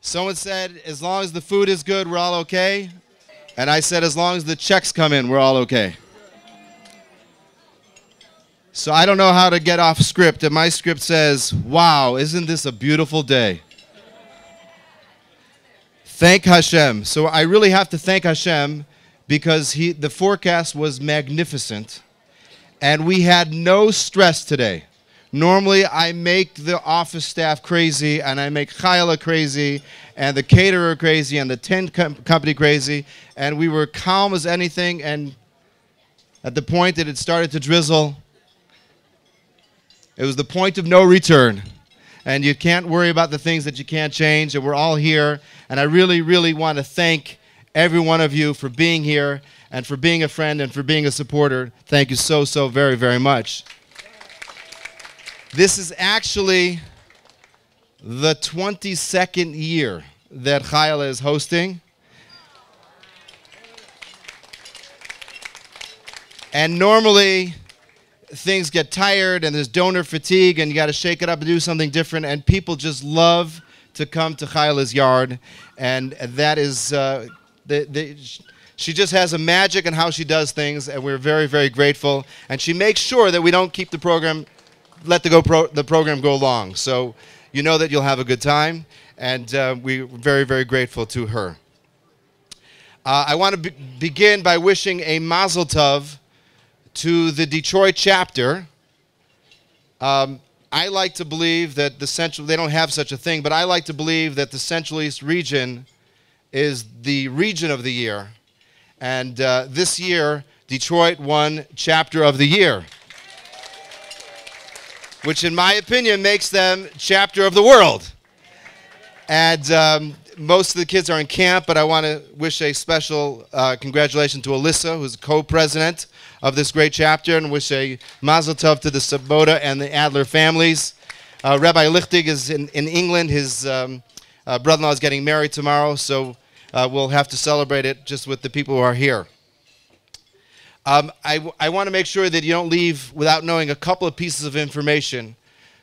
Someone said, as long as the food is good, we're all okay. And I said, as long as the checks come in, we're all okay. So I don't know how to get off script. And my script says, wow, isn't this a beautiful day? Thank Hashem. So I really have to thank Hashem because the forecast was magnificent. And we had no stress today. Normally, I make the office staff crazy, and I make Chayla crazy, and the caterer crazy, and the tent company crazy, and we were calm as anything, and at the point that it started to drizzle, it was the point of no return. And you can't worry about the things that you can't change, and we're all here, and I really, really want to thank every one of you for being here, and for being a friend, and for being a supporter. Thank you so, so very, very much. This is actually the 22nd year that Chayla is hosting. And normally, things get tired and there's donor fatigue and you got to shake it up and do something different. And people just love to come to Chayla's yard. And that is, she just has a magic in how she does things. And we're very, very grateful. And she makes sure that we don't keep the program let the program go long. So you know that you'll have a good time, and we're very, very grateful to her. I want to begin by wishing a mazel tov to the Detroit chapter. I like to believe that they don't have such a thing, but I like to believe that the Central East region is the region of the year. And this year, Detroit won Chapter of the Year, which in my opinion makes them Chapter of the World. And most of the kids are in camp, but I want to wish a special congratulations to Alyssa, who's co-president of this great chapter, and wish a mazel tov to the Sabota and the Adler families. Rabbi Lichtig is in England. His brother-in-law is getting married tomorrow, so we'll have to celebrate it just with the people who are here. I want to make sure that you don't leave without knowing a couple of pieces of information.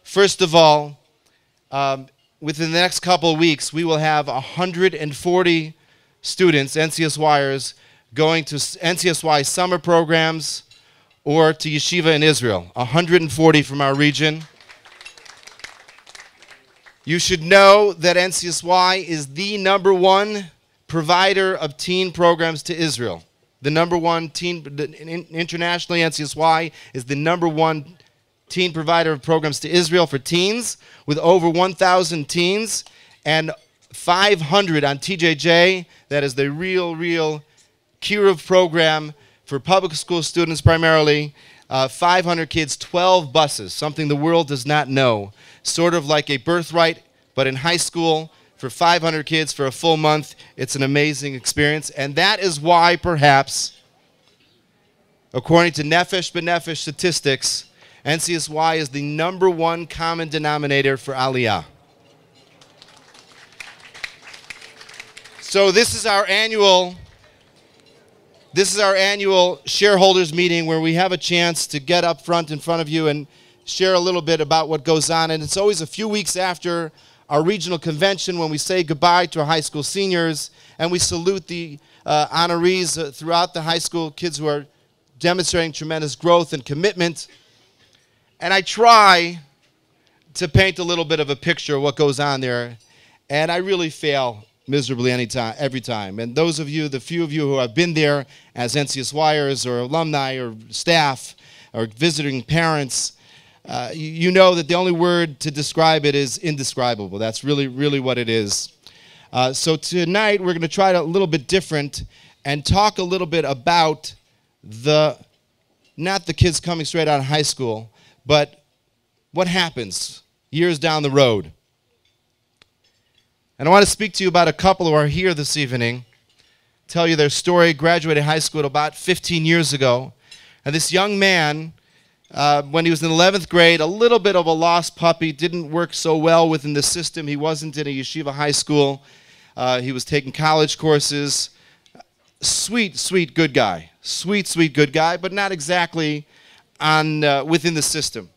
First of all, within the next couple of weeks, we will have 140 students, NCSYers, going to NCSY summer programs or to yeshiva in Israel. 140 from our region. You should know that NCSY is the #1 provider of teen programs to Israel. The #1 teen, internationally, NCSY is the #1 teen provider of programs to Israel for teens, with over 1,000 teens and 500 on TJJ. That is the real Kiruv program for public school students primarily. 500 kids, 12 buses, something the world does not know. Sort of like a birthright, but in high school. For 500 kids for a full month, it's an amazing experience. And that is why, perhaps, according to Nefesh B'Nefesh statistics, NCSY is the #1 common denominator for Aliyah. So this is our annual shareholders meeting where we have a chance to get up front in front of you and share a little bit about what goes on. And it's always a few weeks after our regional convention when we say goodbye to our high school seniors and we salute the honorees throughout the high school, kids who are demonstrating tremendous growth and commitment. And I try to paint a little bit of a picture of what goes on there, and I really fail miserably every time. And those of you, the few of you who have been there as NCSYers or alumni or staff or visiting parents, you know that the only word to describe it is indescribable. That's really what it is. So tonight we're going to try it a little bit different and talk a little bit about not the kids coming straight out of high school, but what happens years down the road. And I want to speak to you about a couple who are here this evening, tell you their story. Graduated high school about 15 years ago. And this young man, when he was in 11th grade, a little bit of a lost puppy, didn't work so well within the system. He wasn't in a yeshiva high school. He was taking college courses. Sweet, good guy. Sweet, good guy, but not exactly within the system.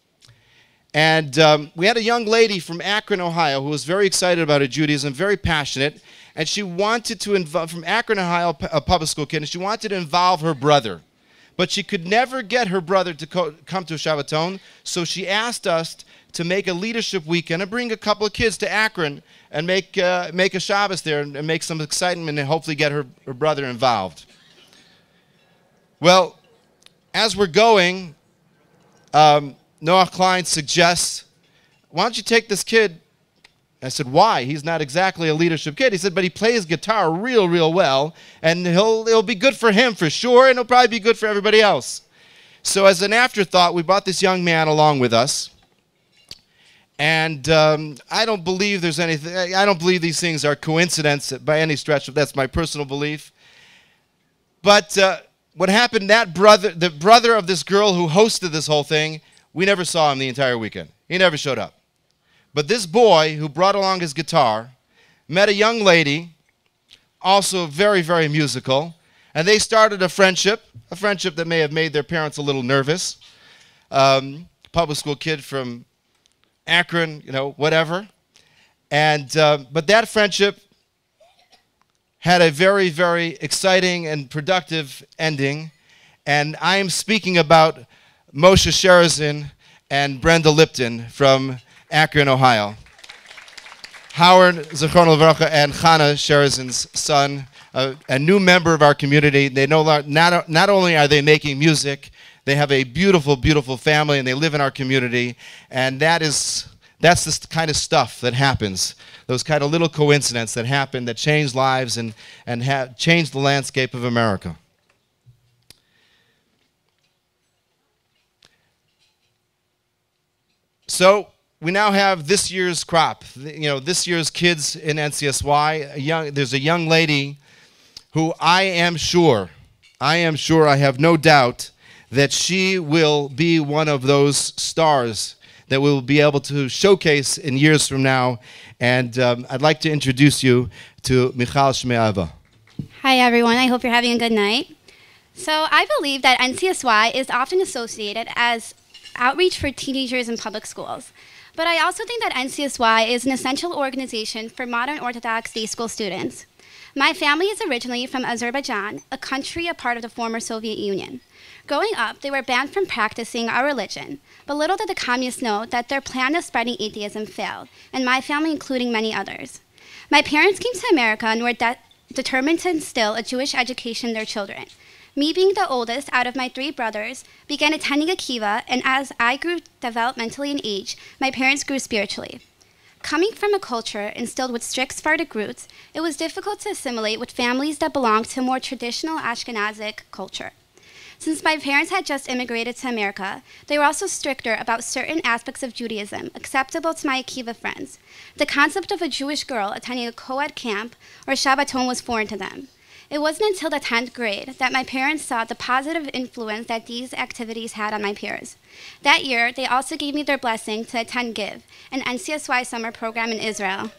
And we had a young lady from Akron, Ohio, who was very excited about her Judaism, very passionate, and she wanted to involve, from Akron, Ohio, a public school kid, and she wanted to involve her brother. But she could never get her brother to come to a Shabbaton, so she asked us to make a leadership weekend and bring a couple of kids to Akron and make a Shabbos there and make some excitement and hopefully get her brother involved. Well, as we're going, Noah Klein suggests, why don't you take this kid? I said, why? He's not exactly a leadership kid. He said, but he plays guitar real, real well, and it'll be good for him for sure, and it'll probably be good for everybody else. So as an afterthought, we brought this young man along with us, and I don't believe there's anything. I don't believe these things are coincidence by any stretch. That's my personal belief. But what happened? The brother of this girl who hosted this whole thing, we never saw him the entire weekend. He never showed up. But this boy who brought along his guitar met a young lady, also very, very musical, and they started a friendship that may have made their parents a little nervous. Public school kid from Akron, whatever. And but that friendship had a very, very exciting and productive ending. And I am speaking about Moshe Sherazin and Brenda Lipton from Akron, Ohio. Howard Zichrono Livracha and Chana Sherazin's son, a new member of our community. They not only are they making music, they have a beautiful, beautiful family, and they live in our community. And that's the kind of stuff that happens, those kind of little coincidences that happen that change lives and change the landscape of America. So we now have this year's crop, this year's kids in NCSY. There's a young lady who I am sure, I have no doubt that she will be one of those stars that we'll be able to showcase in years from now. And I'd like to introduce you to Michal Shme'ava. Hi, everyone. I hope you're having a good night. So I believe that NCSY is often associated as outreach for teenagers in public schools. But I also think that NCSY is an essential organization for modern Orthodox day school students. My family is originally from Azerbaijan, a country a part of the former Soviet Union. Growing up, they were banned from practicing our religion, but little did the communists know that their plan of spreading atheism failed, and my family including many others. My parents came to America and were determined to instill a Jewish education in their children. Me being the oldest out of my 3 brothers, began attending a kiva, and as I grew developmentally in age, my parents grew spiritually. Coming from a culture instilled with strict Sephardic roots, it was difficult to assimilate with families that belonged to a more traditional Ashkenazic culture. Since my parents had just immigrated to America, they were also stricter about certain aspects of Judaism acceptable to my Akiva friends. The concept of a Jewish girl attending a co-ed camp or Shabbaton was foreign to them. It wasn't until the 10th grade that my parents saw the positive influence that these activities had on my peers. That year, they also gave me their blessing to attend GIVE, an NCSY summer program in Israel.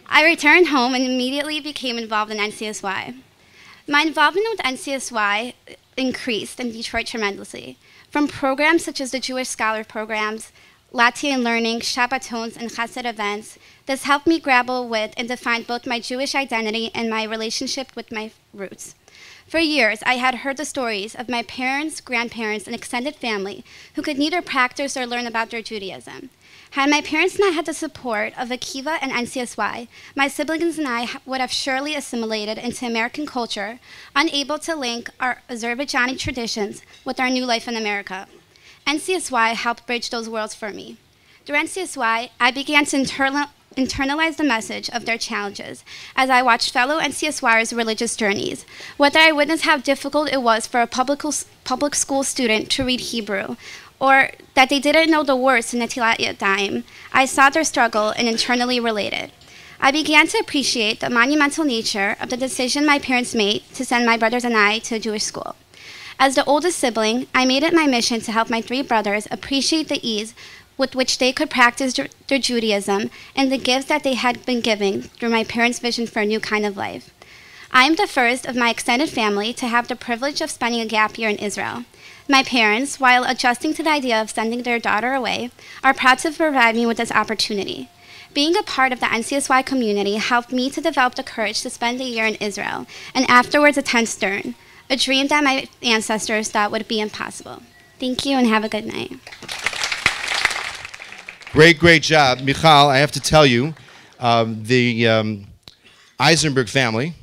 I returned home and immediately became involved in NCSY. My involvement with NCSY increased in Detroit tremendously, from programs such as the Jewish Scholar Programs, Latvian Learning, Shabbatons, and Chesed events. This helped me grapple with and define both my Jewish identity and my relationship with my roots. For years, I had heard the stories of my parents, grandparents, and extended family who could neither practice or learn about their Judaism. Had my parents not had the support of Akiva and NCSY, my siblings and I would have surely assimilated into American culture, unable to link our Azerbaijani traditions with our new life in America. NCSY helped bridge those worlds for me. Through NCSY, I began to internalize the message of their challenges as I watched fellow NCSYers' religious journeys. Whether I witnessed how difficult it was for a public school student to read Hebrew, or that they didn't know the words in Netilat Yadayim, I saw their struggle and internally related. I began to appreciate the monumental nature of the decision my parents made to send my brothers and I to a Jewish school. As the oldest sibling, I made it my mission to help my 3 brothers appreciate the ease with which they could practice their Judaism and the gifts that they had been given through my parents' vision for a new kind of life. I am the first of my extended family to have the privilege of spending a gap year in Israel. My parents, while adjusting to the idea of sending their daughter away, are proud to provide me with this opportunity. Being a part of the NCSY community helped me to develop the courage to spend a year in Israel and afterwards attend Stern, a dream that my ancestors thought would be impossible. Thank you and have a good night. Great job. Michal, I have to tell you, the Eisenberg family,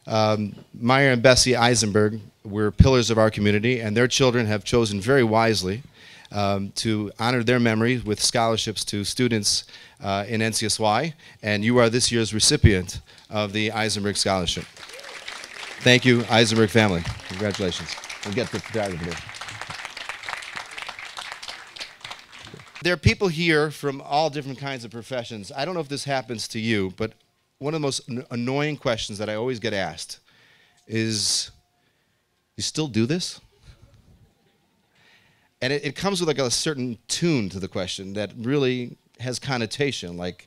Meyer and Bessie Eisenberg, were pillars of our community, and their children have chosen very wisely to honor their memory with scholarships to students in NCSY, and you are this year's recipient of the Eisenberg Scholarship. Thank you, Eisenberg family. Congratulations. We'll get the photographer there. There are people here from all different kinds of professions. I don't know if this happens to you, but one of the most annoying questions that I always get asked is, you still do this? And it comes with like a certain tune to the question that really has connotation, like,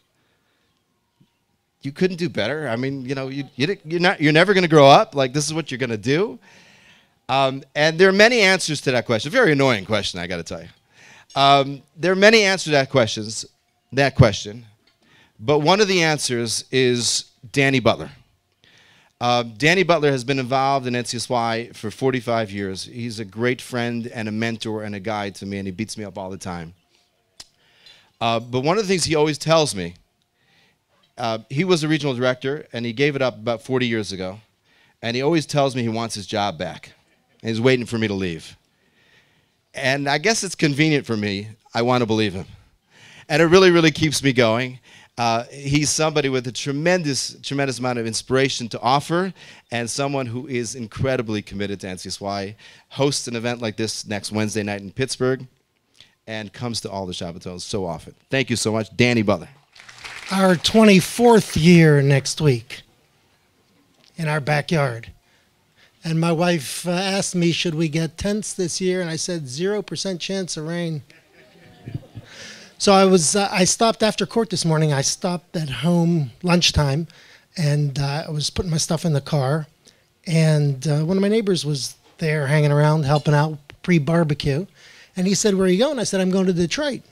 you couldn't do better? I mean, you know, you're never going to grow up? Like, this is what you're going to do? And there are many answers to that question. Very annoying question, I got to tell you. There are many answers to that question, but one of the answers is Danny Butler. Danny Butler has been involved in NCSY for 45 years. He's a great friend and a mentor and a guide to me, and he beats me up all the time. But one of the things he always tells me, he was a regional director, and he gave it up about 40 years ago, and he always tells me he wants his job back, and he's waiting for me to leave. And I guess it's convenient for me. I want to believe him. And it really keeps me going. He's somebody with a tremendous amount of inspiration to offer, and someone who is incredibly committed to NCSY, hosts an event like this next Wednesday night in Pittsburgh, and comes to all the Shabbatos so often. Thank you so much, Danny Butler. Our 24th year next week in our backyard. And my wife asked me, should we get tents this year? And I said, 0% chance of rain. So I stopped after court this morning. I stopped at home lunchtime, and I was putting my stuff in the car. And one of my neighbors was there hanging around, helping out pre-barbecue. And he said, where are you going? I said, I'm going to Detroit.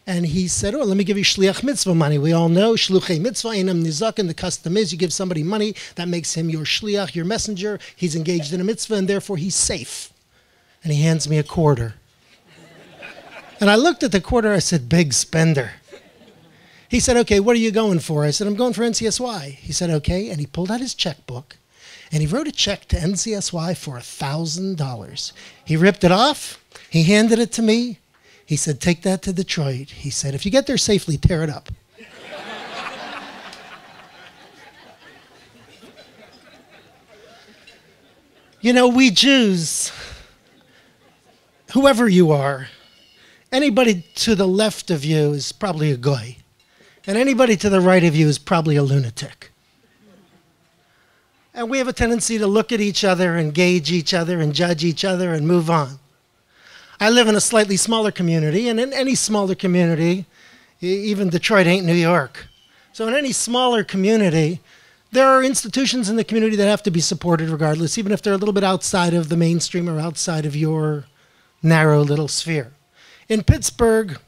And he said, oh, let me give you shliach mitzvah money. We all know shluchei mitzvah einam nizaken. The custom is you give somebody money, that makes him your shliach, your messenger. He's engaged in a mitzvah, and therefore he's safe. And he hands me a quarter. And I looked at the quarter, I said, big spender. He said, okay, what are you going for? I said, I'm going for NCSY. He said, okay, and he pulled out his checkbook, and he wrote a check to NCSY for $1,000. He ripped it off, he handed it to me. He said, take that to Detroit. He said, if you get there safely, tear it up. You know, we Jews, whoever you are, anybody to the left of you is probably a goy, and anybody to the right of you is probably a lunatic. And we have a tendency to look at each other and gauge each other and judge each other and move on. I live in a slightly smaller community, and in any smaller community, even Detroit ain't New York. So in any smaller community, there are institutions in the community that have to be supported regardless, even if they're a little bit outside of the mainstream or outside of your narrow little sphere. In Pittsburgh,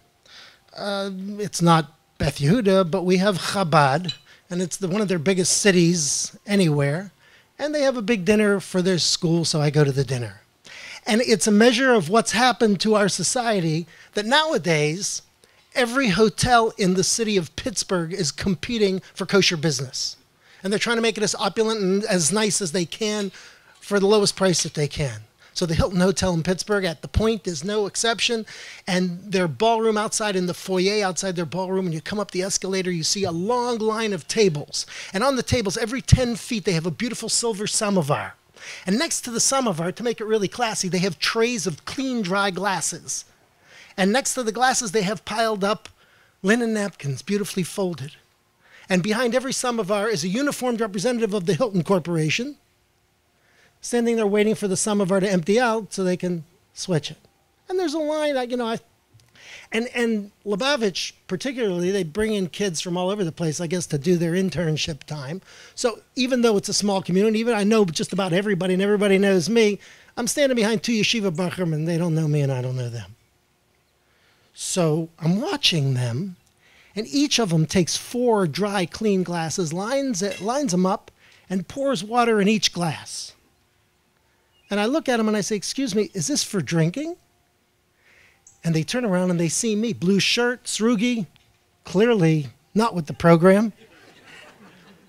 it's not Beth Yehuda, but we have Chabad, and it's one of their biggest cities anywhere, and they have a big dinner for their school, so I go to the dinner. And it's a measure of what's happened to our society that nowadays every hotel in the city of Pittsburgh is competing for kosher business. And they're trying to make it as opulent and as nice as they can for the lowest price that they can. So the Hilton Hotel in Pittsburgh at the Point is no exception. And their ballroom outside in the foyer, outside their ballroom, when you come up the escalator, you see a long line of tables. And on the tables, every 10 feet, they have a beautiful silver samovar. And next to the samovar, to make it really classy, they have trays of clean, dry glasses. And next to the glasses, they have piled up linen napkins, beautifully folded. And behind every samovar is a uniformed representative of the Hilton Corporation, standing there waiting for the samovar to empty out so they can switch it. And there's a line, And Lubavitch, particularly, they bring in kids from all over the place, I guess, to do their internship time. So even though it's a small community, even I know just about everybody and everybody knows me, I'm standing behind two yeshiva bachrim and they don't know me and I don't know them. So I'm watching them, and each of them takes 4 dry, clean glasses, lines them up, and pours water in each glass. And I look at them and I say, "Excuse me, is this for drinking?" And they turn around and they see me, blue shirt, srugi, clearly not with the program,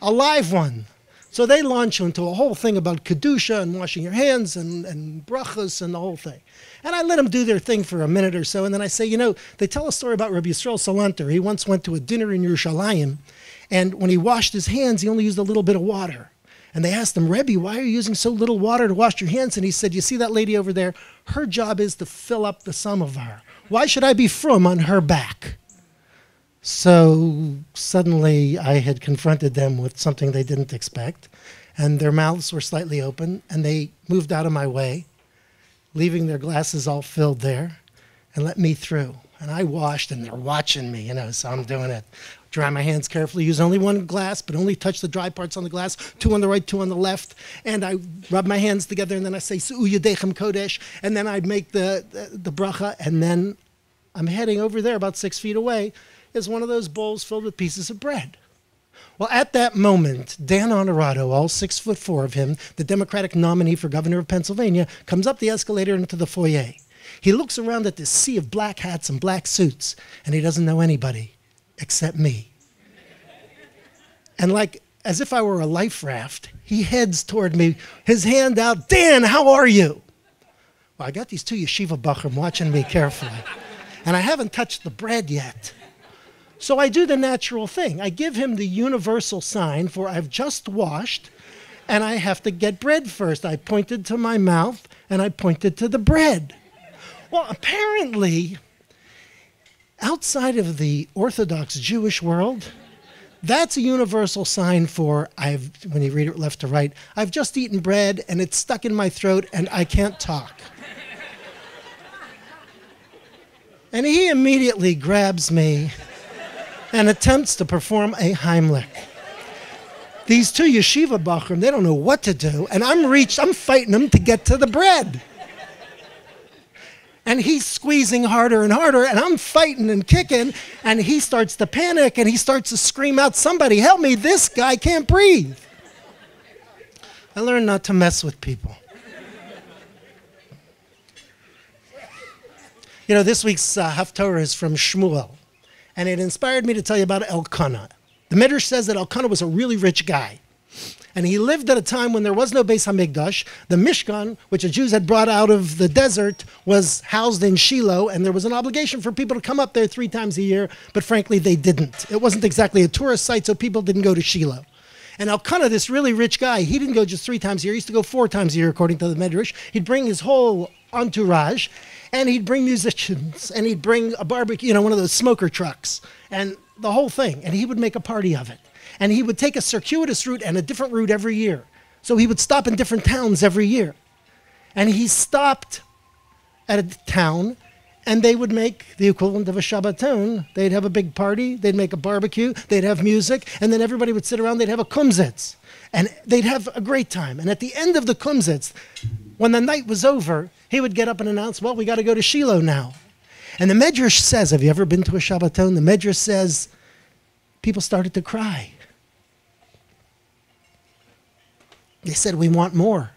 a live one. So they launch into a whole thing about Kedusha and washing your hands and brachas and the whole thing. And I let them do their thing for a minute or so, and then I say, they tell a story about Rabbi Yisrael Salanter. He once went to a dinner in Yerushalayim, and when he washed his hands, he only used a little bit of water. And they asked him, "Rebbe, why are you using so little water to wash your hands?" And he said, "You see that lady over there? Her job is to fill up the samovar. Why should I be frum on her back?" So suddenly I had confronted them with something they didn't expect, and their mouths were slightly open, and they moved out of my way, leaving their glasses all filled there, and let me through. And I washed, and they're watching me, so I'm doing it. Dry my hands carefully, use only one glass, but only touch the dry parts on the glass, 2 on the right, 2 on the left. And I rub my hands together, and then I say, "Su'u Yadechem Kodesh," and then I'd make the bracha, and then I'm heading over there about 6 feet away, is one of those bowls filled with pieces of bread. Well, at that moment, Dan Honorado, all 6'4" of him, the Democratic nominee for governor of Pennsylvania, comes up the escalator into the foyer. He looks around at this sea of black hats and black suits, and he doesn't know anybody except me. And as if I were a life raft, he heads toward me, his hand out, "Dan, how are you?" Well, I got these 2 yeshiva bachrim watching me carefully, and I haven't touched the bread yet. So I do the natural thing. I give him the universal sign for I've just washed, and I have to get bread first. I pointed to my mouth, and I pointed to the bread. Well, apparently, outside of the Orthodox Jewish world, that's a universal sign for, when you read it left to right, I've just eaten bread and it's stuck in my throat and I can't talk. And he immediately grabs me and attempts to perform a Heimlich. These 2 yeshiva bachrim, they don't know what to do, and I'm fighting them to get to the bread. And he's squeezing harder and harder, and I'm fighting and kicking, and he starts to panic, and he starts to scream out, "Somebody help me, this guy can't breathe." I learned not to mess with people. This week's Haftorah is from Shmuel, and it inspired me to tell you about Elkanah. The Midrash says that Elkanah was a really rich guy. And he lived at a time when there was no Beis Hamikdash. The Mishkan, which the Jews had brought out of the desert, was housed in Shiloh, and there was an obligation for people to come up there 3 times a year, but frankly, they didn't. It wasn't exactly a tourist site, so people didn't go to Shiloh. And Elkanah, this really rich guy, he didn't go just 3 times a year. He used to go 4 times a year, according to the Midrash. He'd bring his whole entourage, and he'd bring musicians, and he'd bring a barbecue, one of those smoker trucks, and the whole thing, and he would make a party of it. And he would take a circuitous route and a different route every year. So he would stop in different towns every year. And he stopped at a town, and they would make the equivalent of a Shabbaton. They'd have a big party, they'd make a barbecue, they'd have music, and then everybody would sit around, they'd have a kumsitz. And they'd have a great time. And at the end of the kumsitz, when the night was over, he would get up and announce, "Well, we got to go to Shiloh now." And the Medrash says, have you ever been to a Shabbaton? The Medrash says, people started to cry. They said, "We want more."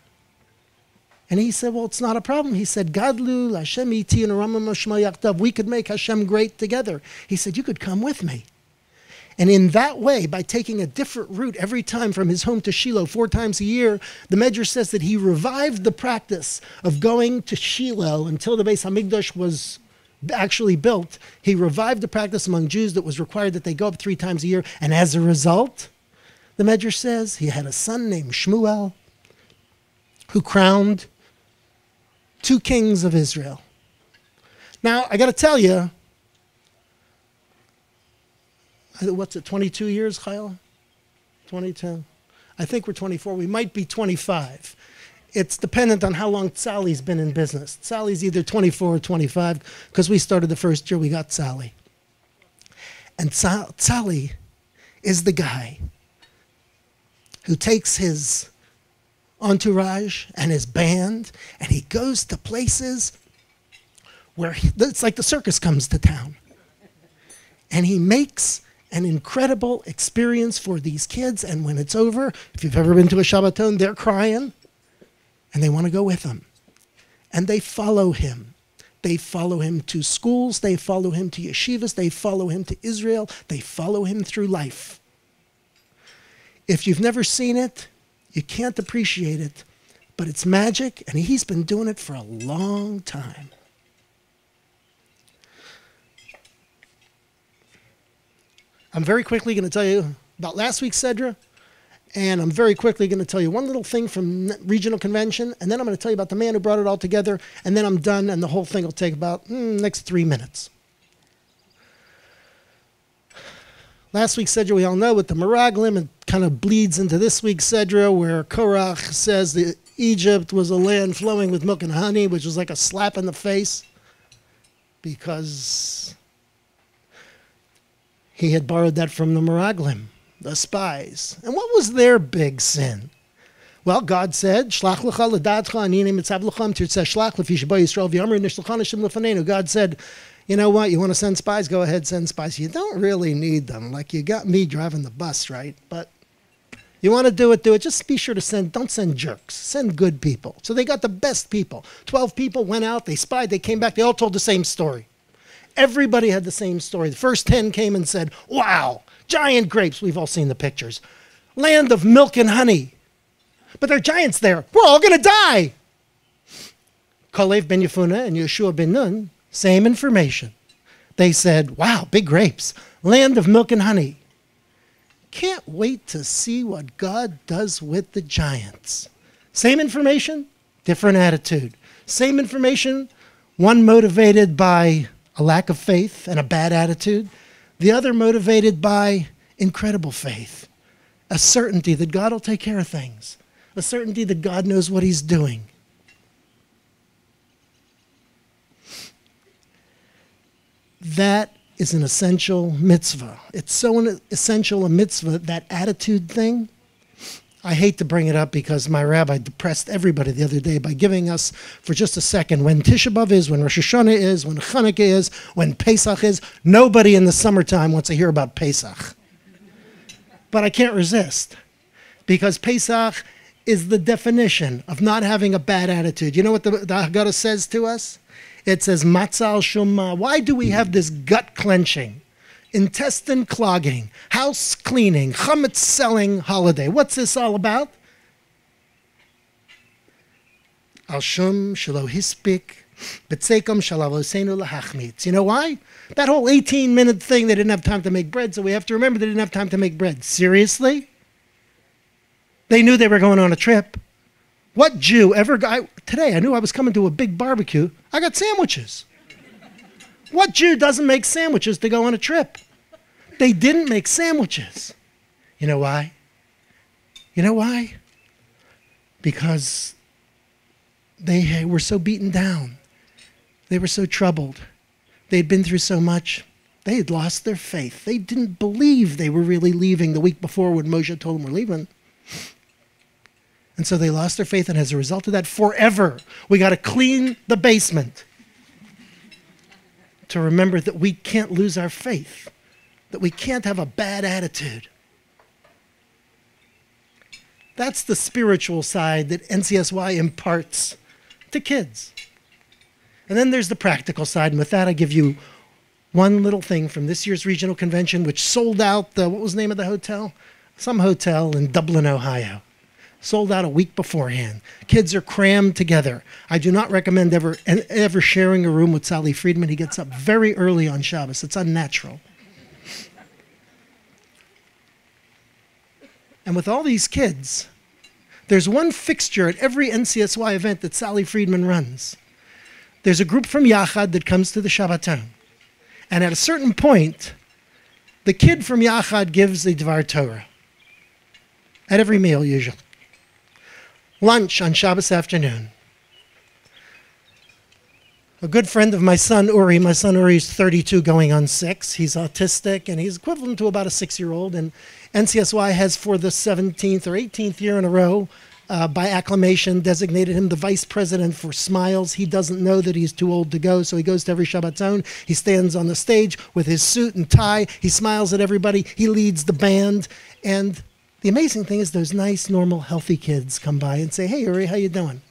And he said, "Well, it's not a problem." He said, "Gadlu, Hashem iti and Ramam Shema Yaktav. We could make Hashem great together." He said, "You could come with me." And in that way, by taking a different route every time from his home to Shiloh 4 times a year, the Medrash says that he revived the practice of going to Shiloh until the Beis Hamikdash was actually built. He revived the practice among Jews that was required that they go up 3 times a year. And as a result, the Medrash says he had a son named Shmuel who crowned 2 kings of Israel. Now, I got to tell you, what's it, 22 years, Chayla? 22? I think we're 24. We might be 25. It's dependent on how long Tzali's been in business. Tzali's either 24 or 25, because we started the first year we got Tzali. And Tzali is the guy who takes his entourage and his band, and he goes to places where it's like the circus comes to town. And he makes an incredible experience for these kids, and when it's over, if you've ever been to a Shabbaton, they're crying, and they want to go with him. And they follow him. They follow him to schools, they follow him to yeshivas, they follow him to Israel, they follow him through life. If you've never seen it, you can't appreciate it, but it's magic, and he's been doing it for a long time. I'm very quickly going to tell you about last week's Sedra, and I'm very quickly going to tell you one little thing from regional convention, and then I'm going to tell you about the man who brought it all together, and then I'm done, and the whole thing will take about next 3 minutes. Last week's Sedra, we all know, with the Meraglim, it kind of bleeds into this week's Sedra, where Korach says that Egypt was a land flowing with milk and honey, which was like a slap in the face, because he had borrowed that from the Meraglim, the spies. And what was their big sin? Well, God said, God said, you know what, you want to send spies? Go ahead, send spies. You don't really need them. Like, you got me driving the bus, right? But you want to do it, do it. Just be sure to don't send jerks. Send good people. So they got the best people. 12 people went out, they spied, they came back, they all told the same story. Everybody had the same story. The first 10 came and said, wow, giant grapes. We've all seen the pictures. Land of milk and honey. But there are giants there. We're all going to die. Kalev ben Yefuneh and Yeshua ben Nun, same information. They said, wow, big grapes. Land of milk and honey. Can't wait to see what God does with the giants. Same information, different attitude. Same information, one motivated by a lack of faith and a bad attitude. The other motivated by incredible faith. A certainty that God will take care of things. A certainty that God knows what he's doing. That is an essential mitzvah. It's so essential a mitzvah, that attitude thing. I hate to bring it up because my rabbi depressed everybody the other day by giving us, for just a second, when Tisha B'Av is, when Rosh Hashanah is, when Chanukah is, when Pesach is. Nobody in the summertime wants to hear about Pesach. But I can't resist, because Pesach is the definition of not having a bad attitude. You know what the Haggadah says to us? It says, Matzal Shumma. Why do we have this gut clenching, intestine clogging, house cleaning, chametz selling holiday? What's this all about? Al shum shelo hispik b'tzekom shalavosenu lahachmitz. You know why? That whole 18-minute thing, they didn't have time to make bread, so we have to remember they didn't have time to make bread. Seriously? They knew they were going on a trip. What Jew ever got... Today, I knew I was coming to a big barbecue. I got sandwiches. What Jew doesn't make sandwiches to go on a trip? They didn't make sandwiches. You know why? You know why? Because they were so beaten down. They were so troubled. They'd been through so much. They had lost their faith. They didn't believe they were really leaving the week before when Moshe told them we're leaving. And so they lost their faith, and as a result of that, forever, we got to clean the basement to remember that we can't lose our faith, that we can't have a bad attitude. That's the spiritual side that NCSY imparts to kids. And then there's the practical side, and with that, I give you one little thing from this year's regional convention, which sold out what was the name of the hotel? Some hotel in Dublin, Ohio. Sold out a week beforehand. Kids are crammed together. I do not recommend ever sharing a room with Sally Friedman. He gets up very early on Shabbos. It's unnatural. And with all these kids, there's one fixture at every NCSY event that Sally Friedman runs. There's a group from Yachad that comes to the Shabbaton. And at a certain point, the kid from Yachad gives the Dvar Torah. At every meal, usually. lunch on Shabbos afternoon. A good friend of my son Uri is 32 going on 6. He's autistic and he's equivalent to about a 6-year-old. And NCSY has for the 17th or 18th year in a row, by acclamation, designated him the vice president for Smiles. He doesn't know that he's too old to go, so he goes to every Shabbaton. He stands on the stage with his suit and tie. He smiles at everybody. He leads the band. And the amazing thing is those nice, normal, healthy kids come by and say, "Hey, Uri, how you doing?"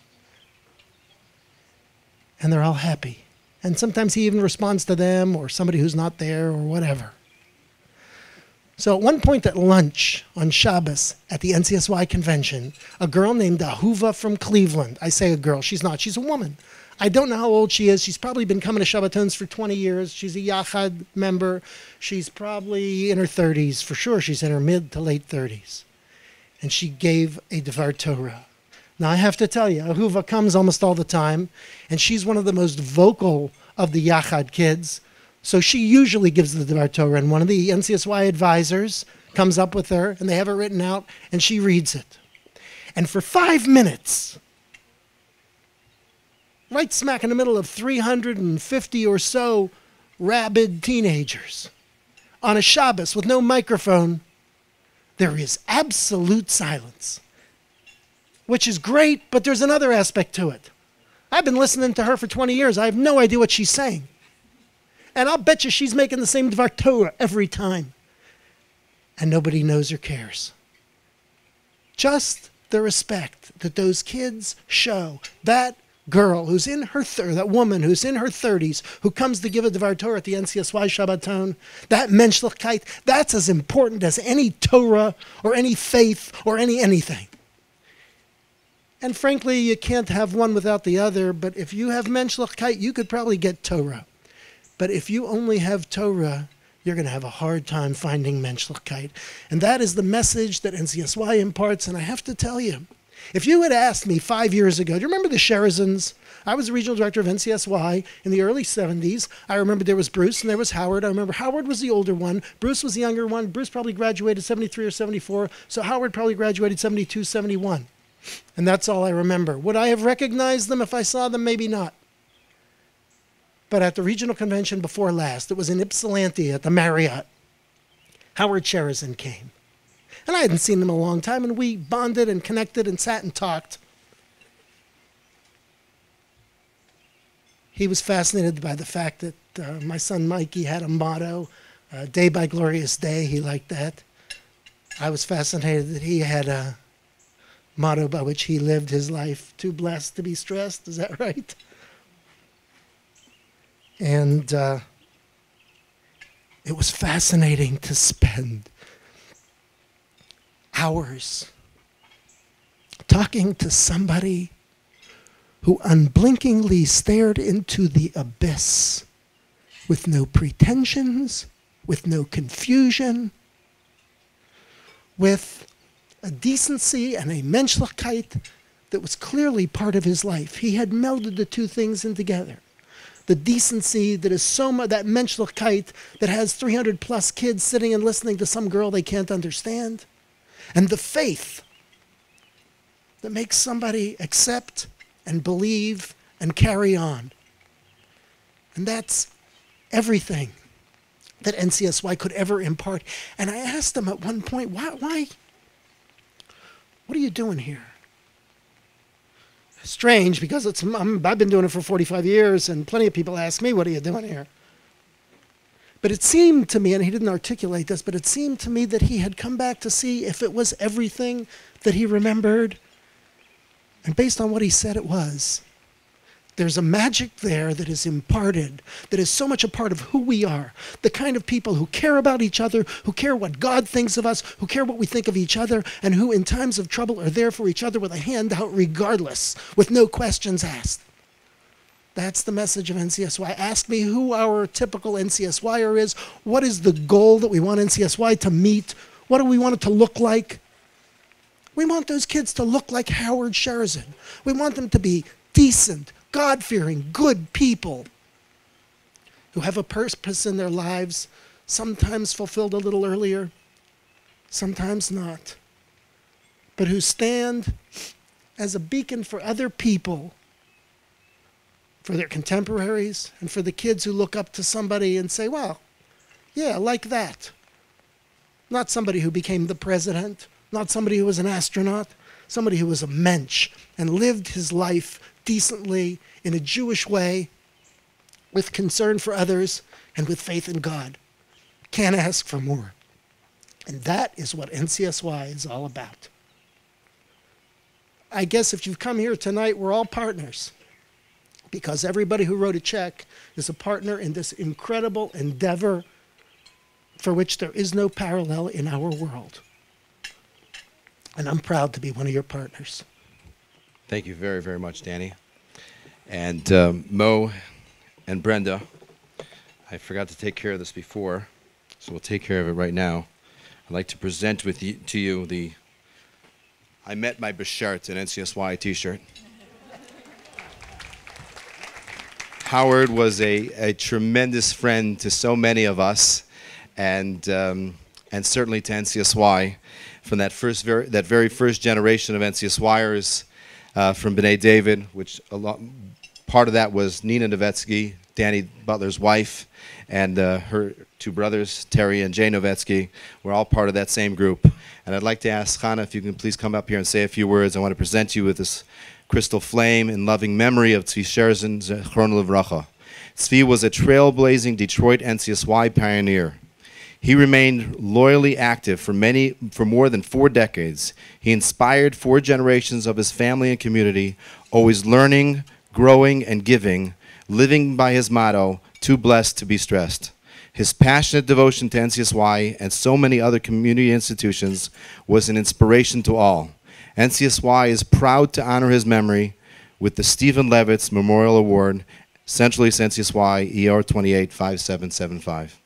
And they're all happy. And sometimes he even responds to them or somebody who's not there or whatever. So at one point at lunch on Shabbos at the NCSY convention, a girl named Ahuva from Cleveland, I say a girl, she's not, she's a woman. I don't know how old she is. She's probably been coming to Shabbatons for 20 years. She's a Yachad member. She's probably in her 30s. For sure, she's in her mid to late 30s. And she gave a Dvar Torah. Now, I have to tell you, Ahuva comes almost all the time, and she's one of the most vocal of the Yachad kids. So she usually gives the Dvar Torah, and one of the NCSY advisors comes up with her, and they have it written out, and she reads it. And for 5 minutes, right smack in the middle of 350 or so rabid teenagers, on a Shabbos with no microphone, there is absolute silence. Which is great, but there's another aspect to it. I've been listening to her for 20 years. I have no idea what she's saying. And I'll bet you she's making the same Dvar Torah every time. And nobody knows or cares. Just the respect that those kids show. That girl who's in her that woman who's in her 30s, who comes to give a Dvar Torah at the NCSY Shabbaton, that menschlichkeit, that's as important as any Torah or any faith or anything. And frankly, you can't have one without the other, but if you have menschlichkeit, you could probably get Torah. But if you only have Torah, you're going to have a hard time finding menschlichkeit. And that is the message that NCSY imparts. And I have to tell you, if you had asked me 5 years ago, do you remember the Sherazins? I was the regional director of NCSY in the early 70s. I remember there was Bruce and there was Howard. I remember Howard was the older one. Bruce was the younger one. Bruce probably graduated 73 or 74. So Howard probably graduated 72, 71. And that's all I remember. Would I have recognized them if I saw them? Maybe not. But at the regional convention before last, it was in Ypsilanti at the Marriott, Howard Sherazin came. And I hadn't seen him in a long time, and we bonded and connected and sat and talked. He was fascinated by the fact that my son Mikey had a motto, Day by Glorious Day. He liked that. I was fascinated that he had a motto by which he lived his life, too blessed to be stressed. Is that right? And it was fascinating to spend hours talking to somebody who unblinkingly stared into the abyss with no pretensions, with no confusion, with a decency and a menschlichkeit that was clearly part of his life. He had melded the two things in together. The decency that is so much, that menschlichkeit that has 300 plus kids sitting and listening to some girl they can't understand. And the faith that makes somebody accept and believe and carry on. And that's everything that NCSY could ever impart. And I asked him at one point, why? What are you doing here? Strange, because I've been doing it for 45 years, and plenty of people ask me, what are you doing here? But it seemed to me, and he didn't articulate this, but it seemed to me that he had come back to see if it was everything that he remembered. And based on what he said it was, there's a magic there that is imparted, that is so much a part of who we are. The kind of people who care about each other, who care what God thinks of us, who care what we think of each other, and who in times of trouble are there for each other with a hand out regardless, with no questions asked. That's the message of NCSY. Ask me who our typical NCSYer is. What is the goal that we want NCSY to meet? What do we want it to look like? We want those kids to look like Howard Sherazin. We want them to be decent, God-fearing, good people who have a purpose in their lives, sometimes fulfilled a little earlier, sometimes not, but who stand as a beacon for other people, for their contemporaries, and for the kids who look up to somebody and say, well, yeah, like that. Not somebody who became the president, not somebody who was an astronaut, somebody who was a mensch and lived his life decently in a Jewish way with concern for others and with faith in God. Can't ask for more. And that is what NCSY is all about. I guess if you've come here tonight, we're all partners, because everybody who wrote a check is a partner in this incredible endeavor for which there is no parallel in our world. And I'm proud to be one of your partners. Thank you very, very much, Danny. And Mo and Brenda, I forgot to take care of this before, so we'll take care of it right now. I'd like to present to you the I Met My Bashart, an NCSY t-shirt. Howard was a tremendous friend to so many of us, and certainly to NCSY, from that very first generation of NCSYers from B'nai David, which part of that was Nina Novetzky, Danny Butler's wife, and her two brothers, Terry and Jay Novetzky. We're all part of that same group. And I'd like to ask Chana if you can please come up here and say a few words. I want to present you with this crystal flame in loving memory of Tzvi Sherzin, Zechron Livracha. Tzvi was a trailblazing Detroit NCSY pioneer. He remained loyally active for more than 4 decades. He inspired 4 generations of his family and community, always learning, growing, and giving, living by his motto, too blessed to be stressed. His passionate devotion to NCSY and so many other community institutions was an inspiration to all. NCSY is proud to honor his memory with the Stephen Levitz Memorial Award, Central East NCSY, ER 285775.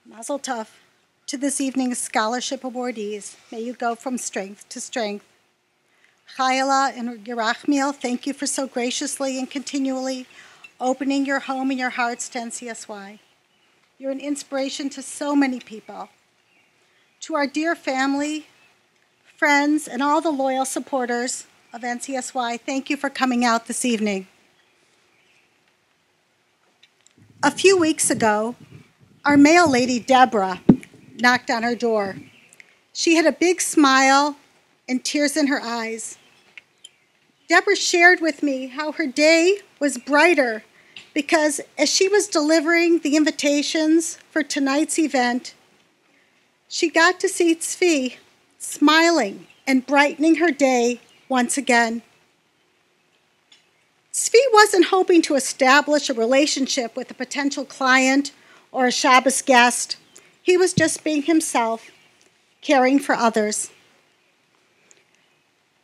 Mazel tov to this evening's scholarship awardees. May you go from strength to strength. Chayla and Yerachmiel, thank you for so graciously and continually opening your home and your hearts to NCSY. You're an inspiration to so many people. To our dear family, friends, and all the loyal supporters of NCSY, thank you for coming out this evening. A few weeks ago, our mail lady, Deborah, knocked on her door. She had a big smile and tears in her eyes. Deborah shared with me how her day was brighter because as she was delivering the invitations for tonight's event, she got to see Tzvi smiling and brightening her day once again. Tzvi wasn't hoping to establish a relationship with a potential client or a Shabbos guest. He was just being himself, caring for others.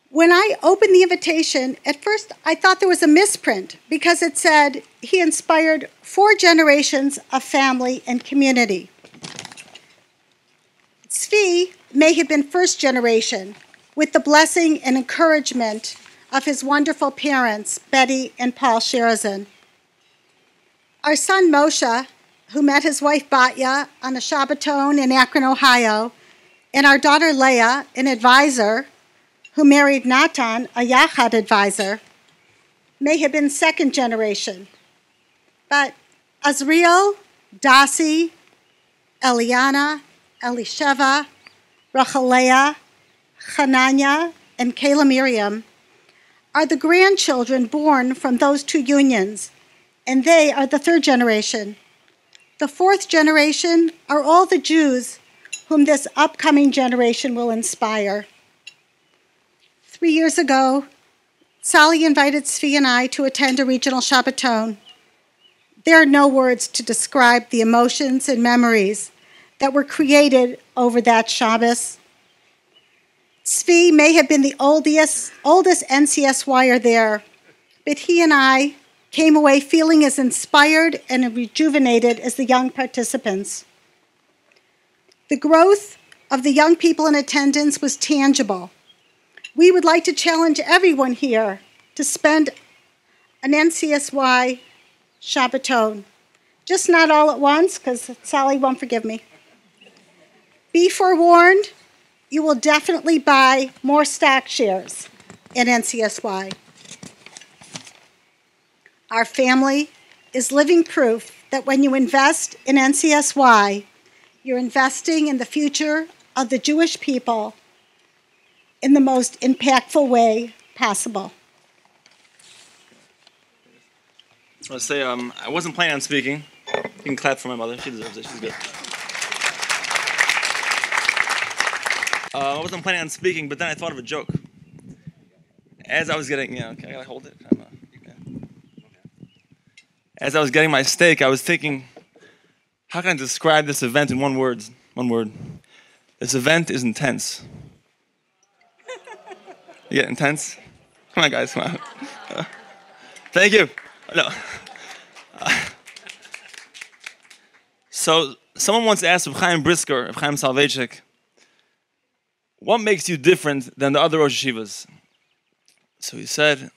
When I opened the invitation, at first I thought there was a misprint because it said he inspired 4 generations of family and community. Tzvi may have been first generation with the blessing and encouragement of his wonderful parents, Betty and Paul Sherzin. Our son Moshe, who met his wife Batya on a Shabbaton in Akron, Ohio, and our daughter Leah, an advisor, who married Natan, a Yachad advisor, may have been second generation. But Azriel, Dasi, Eliana, Elisheva, Rachalea, Hananya, and Kayla Miriam are the grandchildren born from those 2 unions, and they are the 3rd generation. The 4th generation are all the Jews whom this upcoming generation will inspire. 3 years ago, Sally invited Tzvi and I to attend a regional Shabbaton. There are no words to describe the emotions and memories that were created over that Shabbos. Tzvi may have been the oldest NCSYer there, but he and I came away feeling as inspired and rejuvenated as the young participants. The growth of the young people in attendance was tangible. We would like to challenge everyone here to spend an NCSY Shabbaton. Just not all at once, because Sally won't forgive me. Be forewarned, you will definitely buy more stock shares. in NCSY. Our family is living proof that when you invest in NCSY, you're investing in the future of the Jewish people in the most impactful way possible. I want to say I wasn't planning on speaking. You can clap for my mother. She deserves it. She's good. I wasn't planning on speaking, but then I thought of a joke. As I was getting, okay, I gotta hold it. As I was getting my steak, I was thinking, how can I describe this event in one word? One word. This event is intense. You get intense? Come on, guys, come on. Thank you. No. So, someone once asked Reb Chaim Brisker, Reb Chaim Soloveitchik, what makes you different than the other Rosh Yeshivas? So he said,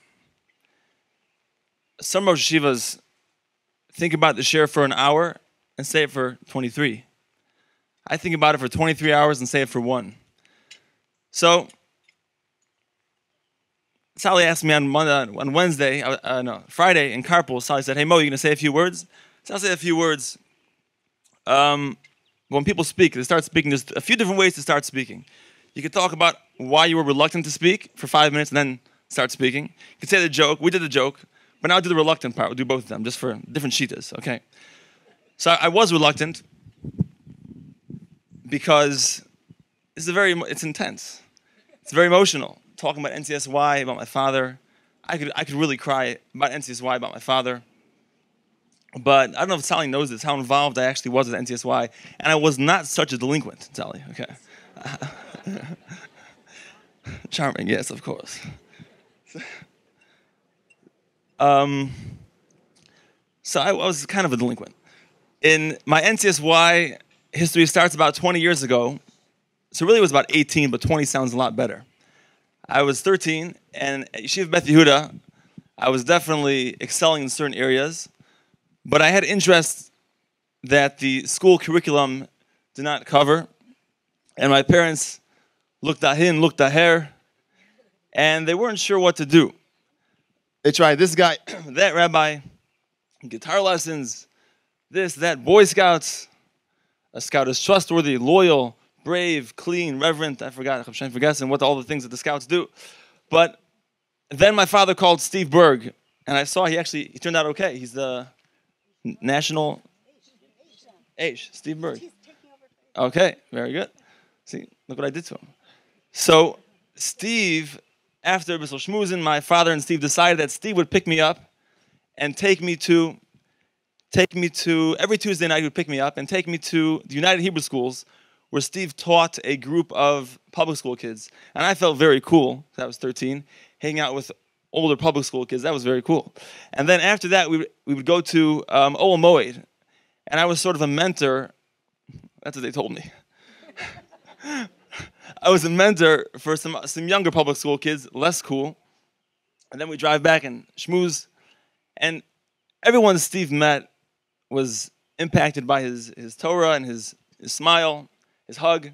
some Rosh Yeshivas think about the share for an hour and say it for 23. I think about it for 23 hours and say it for 1. So, Sally asked me on Wednesday, Friday in carpool, Sally said, hey Mo, you going to say a few words? So I'll say a few words. When people speak, they start speaking, there's a few different ways to start speaking. You could talk about why you were reluctant to speak for 5 minutes and then start speaking. You could say the joke. We did the joke. But now I'll do the reluctant part. We'll do both of them just for different shitas, okay? So I was reluctant because it's intense. It's very emotional. Talking about NCSY, about my father. I could really cry about NCSY, about my father. But I don't know if Sally knows this, how involved I actually was with NCSY. And I was not such a delinquent, Sally, okay? Charming, yes, of course. So I was kind of a delinquent. In my NCSY history starts about 20 years ago. So really it was about 18, but 20 sounds a lot better. I was 13, and at Yeshiva Beth Yehuda, I was definitely excelling in certain areas, but I had interests that the school curriculum did not cover, and my parents looked ahin, looked aher, and they weren't sure what to do. They tried this guy, that rabbi, guitar lessons, this, that, Boy Scouts. A scout is trustworthy, loyal, brave, clean, reverent. I forgot, I'm forgetting what all the things that the scouts do. But then my father called Steve Berg, and I saw he turned out okay. He's the national Steve Berg. Okay, very good. See, look what I did to him. So Steve, after Bissell Schmoozin, my father and Steve decided that Steve would pick me up and take me to every Tuesday night he would pick me up and take me to the United Hebrew Schools, where Steve taught a group of public school kids. And I felt very cool, I was 13, hanging out with older public school kids. That was very cool. And then after that, we would go to Oel Moed, and I was sort of a mentor. That's what they told me. I was a mentor for some younger public school kids, less cool. And then we drive back and schmooze. And everyone Steve met was impacted by his Torah and his smile, his hug.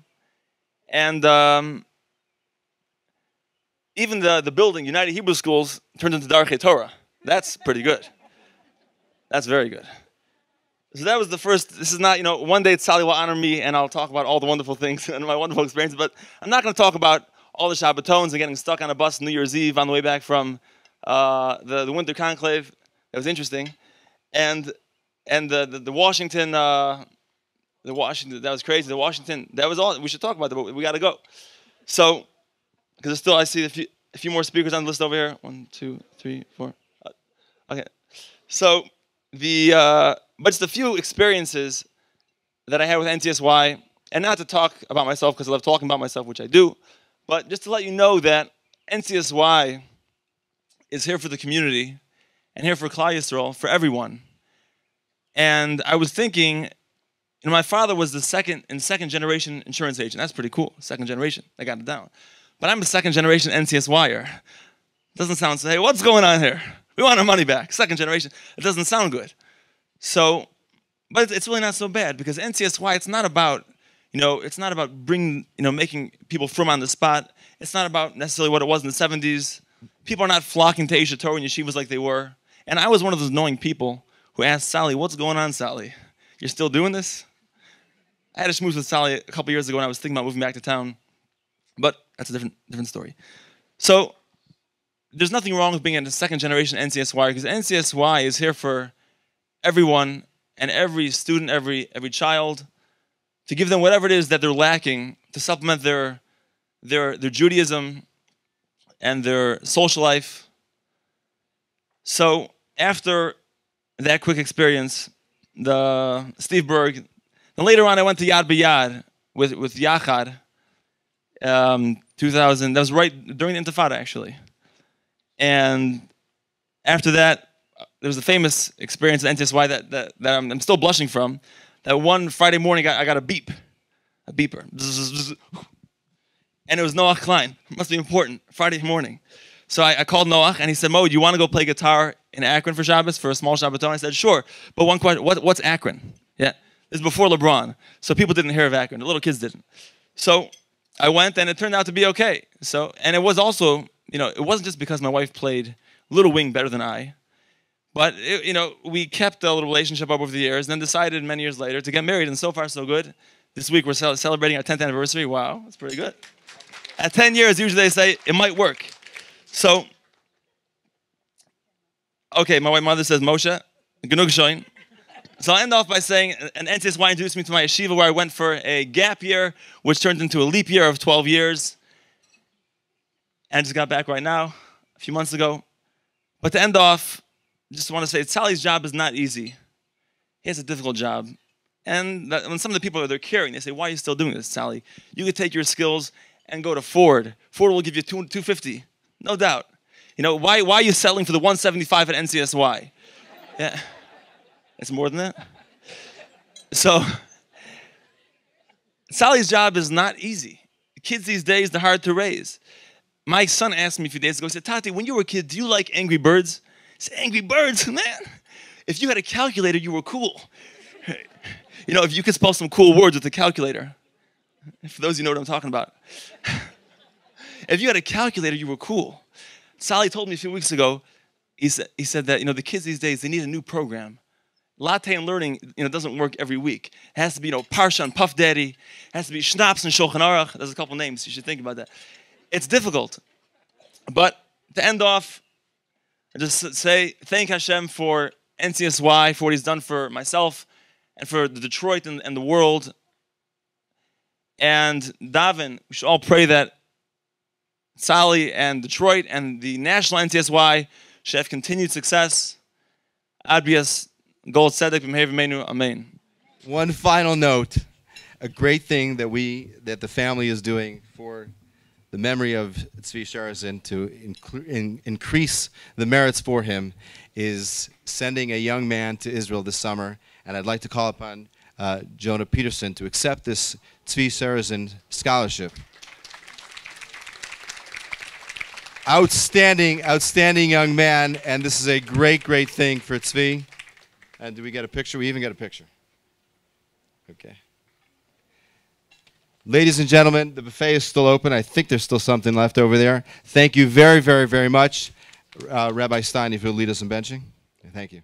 And even the building, United Hebrew Schools, turned into Darchei Torah. That's pretty good. That's very good. So that was the first. This is not, one day Sally will honor me and I'll talk about all the wonderful things and my wonderful experiences, but I'm not going to talk about all the Shabbatons and getting stuck on a bus New Year's Eve on the way back from the Winter Conclave. That was interesting. And the Washington, that was crazy. The Washington, that was all. We should talk about that, but we got to go. So, because still I see a few more speakers on the list over here. 1, 2, 3, 4. Okay. So, but just a few experiences that I had with NCSY, and not to talk about myself because I love talking about myself, which I do, but just to let you know that NCSY is here for the community and here for Klal Yisrael, for everyone. And I was thinking, my father was the second generation insurance agent. That's pretty cool, second generation. I got it down. But I'm a second generation NCSYer. Doesn't sound so, hey, what's going on here? We want our money back. Second generation. It doesn't sound good. So, but it's really not so bad because NCSY, it's not about, it's not about making people from on the spot. It's not about necessarily what it was in the 70s People are not flocking to Aish Torah and yeshivas like they were. And I was one of those annoying people who asked Sally, what's going on, Sally? You're still doing this? I had a schmooze with Sally a couple years ago when I was thinking about moving back to town. But that's a different story. So there's nothing wrong with being in the second generation NCSY, because NCSY is here for everyone and every student, every child, to give them whatever it is that they're lacking to supplement their Judaism and their social life. So after that quick experience, Steve Berg, then later on I went to Yad B'Yad with Yachad, 2000, that was right during the Intifada actually. And after that, there was a famous experience at NCSY that I'm still blushing from. That one Friday morning, I got a beeper. And it was Noach Klein. It must be important, Friday morning. So I called Noach, and he said, Mo, do you want to go play guitar in Akron for Shabbos, for a small Shabbaton? I said, sure. But one question, what's Akron? Yeah, this is before LeBron. So people didn't hear of Akron. The little kids didn't. So I went, and it turned out to be okay. And it was also, it wasn't just because my wife played Little Wing better than I. But, we kept a little relationship up over the years and then decided many years later to get married, and so far so good. This week we're celebrating our 10th anniversary. Wow, that's pretty good. At 10 years, usually they say it might work. So, okay, my white mother says, Moshe, genug shoin. So I'll end off by saying, an NCSY introduced me to my yeshiva where I went for a gap year, which turned into a leap year of 12 years. And I just got back right now, a few months ago. But to end off, just want to say, Sally's job is not easy. He has a difficult job. And when some of the people they're caring, they say, why are you still doing this, Sally? You could take your skills and go to Ford. Ford will give you $250, no doubt. Why are you settling for the $175 at NCSY? Yeah, it's more than that. So, Sally's job is not easy. Kids these days, they're hard to raise. My son asked me a few days ago, he said, Tati, when you were a kid, do you like Angry Birds? I said, Angry Birds, man. If you had a calculator, you were cool. If you could spell some cool words with a calculator. For those of you know what I'm talking about. If you had a calculator, you were cool. Sally told me a few weeks ago, he said that, the kids these days, they need a new program. Latte and learning, doesn't work every week. It has to be, Parsha and Puff Daddy. It has to be Schnapps and Shulchan Aruch. There's a couple names. You should think about that. It's difficult. But to end off, I just say thank Hashem for NCSY, for what he's done for myself and for the Detroit and the world. And Davin, we should all pray that Sally and Detroit and the national NCSY should have continued success. Adbias Gold Tzedek B'Meher V'Meinu, Amen. One final note, a great thing that the family is doing for the memory of Tzvi Sharazin to increase the merits for him is sending a young man to Israel this summer. And I'd like to call upon Jonah Peterson to accept this Tzvi Sharazin scholarship. Outstanding, outstanding young man. And this is a great, great thing for Tzvi. And do we get a picture? We even get a picture. Okay. Ladies and gentlemen, the buffet is still open. I think there's still something left over there. Thank you very, very, very much. Rabbi Stein, if you'll lead us in benching. Thank you.